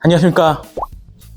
안녕하십니까,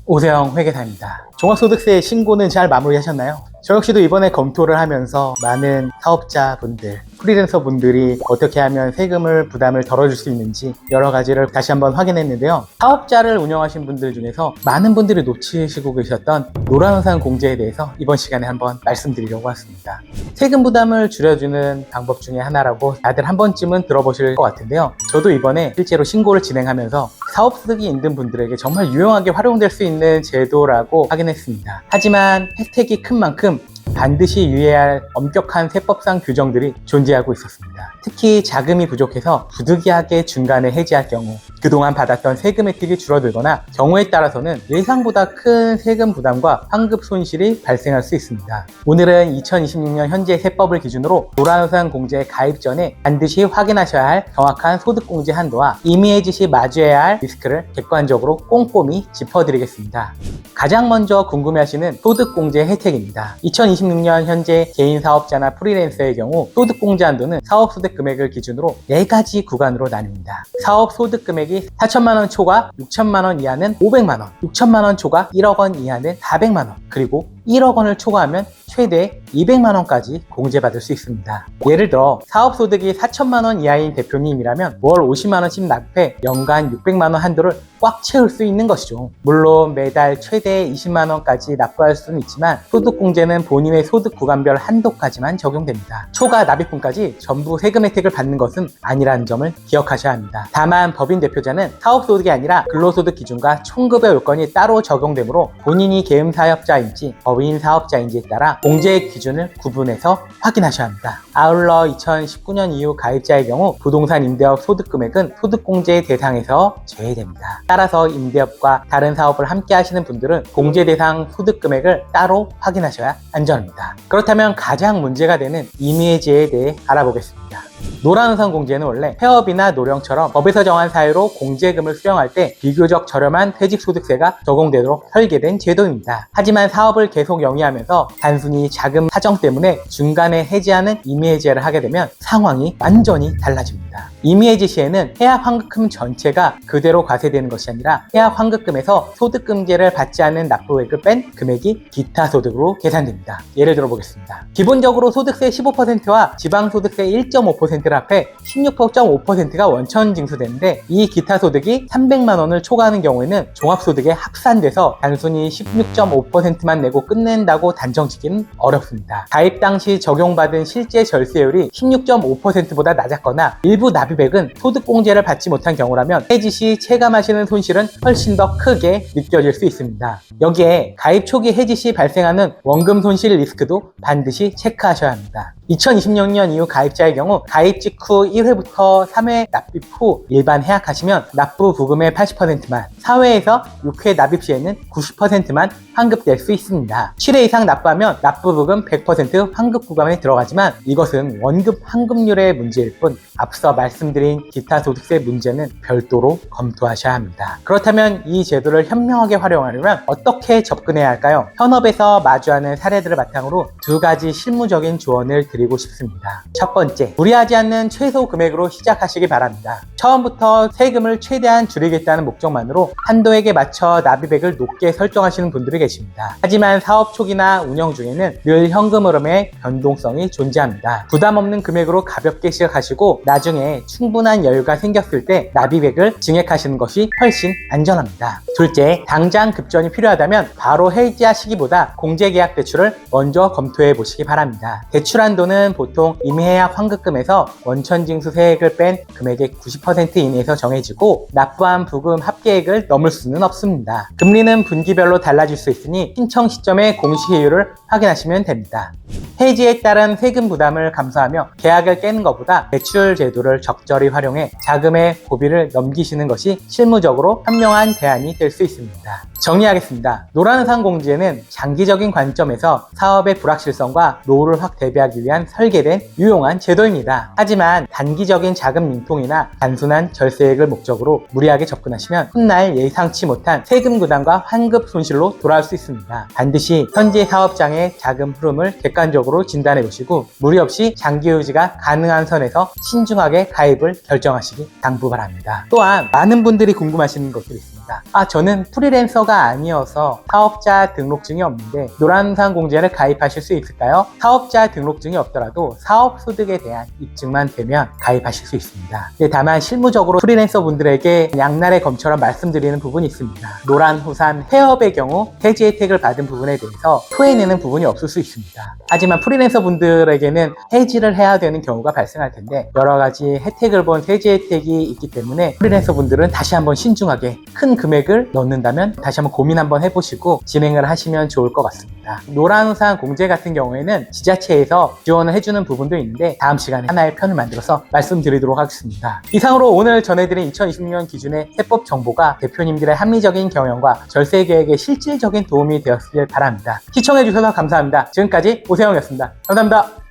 오세영 회계사입니다. 종합소득세 신고는 잘 마무리하셨나요? 저 역시도 이번에 검토를 하면서 많은 사업자분들, 프리랜서 분들이 어떻게 하면 세금을 부담을 덜어줄 수 있는지 여러 가지를 다시 한번 확인했는데요. 사업자를 운영하신 분들 중에서 많은 분들이 놓치시고 계셨던 노란우산 공제에 대해서 이번 시간에 한번 말씀드리려고 왔습니다. 세금 부담을 줄여주는 방법 중에 하나라고 다들 한 번쯤은 들어보실 것 같은데요. 저도 이번에 실제로 신고를 진행하면서 사업소득이 있는 분들에게 정말 유용하게 활용될 수 있는 제도라고 확인했습니다. 하지만 혜택이 큰 만큼 반드시 유의해야 할 엄격한 세법상 규정들이 존재하고 있었습니다. 특히 자금이 부족해서 부득이하게 중간에 해지할 경우, 그동안 받았던 세금 혜택이 줄어들거나 경우에 따라서는 예상보다 큰 세금 부담과 환급 손실이 발생할 수 있습니다. 오늘은 2026년 현재 세법을 기준으로 노란우산 공제 가입 전에 반드시 확인하셔야 할 정확한 소득공제 한도와 임의해지 시 마주해야 할 리스크를 객관적으로 꼼꼼히 짚어드리겠습니다. 가장 먼저 궁금해하시는 소득공제 혜택입니다. 2026년 현재 개인 사업자나 프리랜서의 경우 소득공제 한도는 사업소득 금액을 기준으로 4가지 구간으로 나뉩니다. 사업소득 금액이 4천만원 초과 6천만원 이하는 500만원, 6천만원 초과 1억원 이하는 400만원, 그리고 1억원을 초과하면 최대 200만원까지 공제받을 수 있습니다. 예를 들어 사업소득이 4천만원 이하인 대표님이라면 월 50만원씩 납입해 연간 600만원 한도를 꽉 채울 수 있는 것이죠. 물론 매달 최대 20만원까지 납부할 수는 있지만 소득공제는 본인의 소득 구간별 한도까지만 적용됩니다. 초과 납입분까지 전부 세금 혜택을 받는 것은 아니라는 점을 기억하셔야 합니다. 다만 법인 대표자는 사업소득이 아니라 근로소득 기준과 총급여 요건이 따로 적용되므로 본인이 계엄사업자인지 법인 사업자인지에 따라 공제 기준을 구분해서 확인하셔야 합니다. 아울러 2019년 이후 가입자의 경우 부동산 임대업 소득금액은 소득공제 대상에서 제외됩니다. 따라서 임대업과 다른 사업을 함께 하시는 분들은 공제 대상 소득금액을 따로 확인하셔야 안전합니다. 그렇다면 가장 문제가 되는 임의해지에 대해 알아보겠습니다. 노란우산 공제는 원래 폐업이나 노령처럼 법에서 정한 사유로 공제금을 수령할 때 비교적 저렴한 퇴직소득세가 적용되도록 설계된 제도입니다. 하지만 사업을 계속 영위하면서 단순히 자금 사정 때문에 중간에 해지하는 임의해지를 하게 되면 상황이 완전히 달라집니다. 임의해지 시에는 해약 환급금 전체가 그대로 과세되는 것이 아니라 해약 환급금에서 소득금제를 받지 않는 납부액을 뺀 금액이 기타 소득으로 계산됩니다. 예를 들어 보겠습니다. 기본적으로 소득세 15%와 지방소득세 1.5%를 합해 16.5%가 원천 징수되는데, 이 기타 소득이 300만 원을 초과하는 경우에는 종합소득에 합산돼서 단순히 16.5%만 내고 끝낸다고 단정짓기는 어렵습니다. 가입 당시 적용받은 실제 절세율이 16.5%보다 낮았거나 일부 납입액은 소득공제를 받지 못한 경우라면 해지 시 체감하시는 손실은 훨씬 더 크게 느껴질 수 있습니다. 여기에 가입 초기 해지 시 발생하는 원금 손실 리스크도 반드시 체크하셔야 합니다. 2026년 이후 가입자의 경우 가입 직후 1회부터 3회 납입 후 일반 해약하시면 납부 부금의 80%만, 4회에서 6회 납입 시에는 90%만 환급될 수 있습니다. 7회 이상 납부하면 납부 부금 100% 환급 구간에 들어가지만 이것은 원급 환급률의 문제일 뿐 앞서 말씀드린 기타 소득세 문제는 별도로 검토하셔야 합니다. 그렇다면 이 제도를 현명하게 활용하려면 어떻게 접근해야 할까요? 현업에서 마주하는 사례들을 바탕으로 2가지 실무적인 조언을 드리고 싶습니다. 첫 번째, 무리하지 않는 최소 금액으로 시작하시기 바랍니다. 처음부터 세금을 최대한 줄이겠다는 목적만으로 한도액에 맞춰 납입액을 높게 설정하시는 분들이 계십니다. 하지만 사업 초기나 운영 중에는 늘 현금 흐름의 변동성이 존재합니다. 부담 없는 금액으로 가볍게 시작하시고 나중에 충분한 여유가 생겼을 때 납입액을 증액하시는 것이 훨씬 안전합니다. 둘째, 당장 급전이 필요하다면 바로 해지하시기보다 공제계약 대출을 먼저 검토해 보시기 바랍니다. 대출 한도는 보통 임의해약 환급금에서 원천징수 세액을 뺀 금액의 90% 이내에서 정해지고 납부한 부금 합계액을 넘을 수는 없습니다. 금리는 분기별로 달라질 수 있으니 신청 시점의 공시효율을 확인하시면 됩니다. 해지에 따른 세금 부담을 감수하며 계약을 깨는 것보다 대출 제도를 적절히 활용해 자금의 고비를 넘기시는 것이 실무적으로 현명한 대안이 될 수 있습니다. 정리하겠습니다. 노란우산 공제는 장기적인 관점에서 사업의 불확실성과 노후를 확 대비하기 위한 설계된 유용한 제도입니다. 하지만 단기적인 자금 융통이나 단순한 절세액을 목적으로 무리하게 접근하시면 훗날 예상치 못한 세금 부담과 환급 손실로 돌아올 수 있습니다. 반드시 현재 사업장의 자금 흐름을 객관적으로 진단해 보시고 무리 없이 장기 유지가 가능한 선에서 신중하게 가입을 결정하시기 당부 바랍니다. 또한 많은 분들이 궁금하시는 것들이 있습니다. 있습니다. 저는 프리랜서가 아니어서 사업자 등록증이 없는데 노란우산 공제를 가입하실 수 있을까요? 사업자 등록증이 없더라도 사업소득에 대한 입증만 되면 가입하실 수 있습니다. 다만 실무적으로 프리랜서 분들에게 양날의 검처럼 말씀드리는 부분이 있습니다. 노란우산 폐업의 경우 해지 혜택을 받은 부분에 대해서 토해내는 부분이 없을 수 있습니다. 하지만 프리랜서 분들에게는 해지를 해야 되는 경우가 발생할 텐데 여러 가지 혜택을 본 해지 혜택이 있기 때문에 프리랜서 분들은 다시 한번 신중하게 큰 금액을 넣는다면 다시 한번 고민 한번 해보시고 진행을 하시면 좋을 것 같습니다. 노란우산 공제 같은 경우에는 지자체에서 지원을 해주는 부분도 있는데 다음 시간에 하나의 편을 만들어서 말씀드리도록 하겠습니다. 이상으로 오늘 전해드린 2026년 기준의 세법 정보가 대표님들의 합리적인 경영과 절세 계획에 실질적인 도움이 되었길 바랍니다. 시청해주셔서 감사합니다. 지금까지 오세영이었습니다. 감사합니다.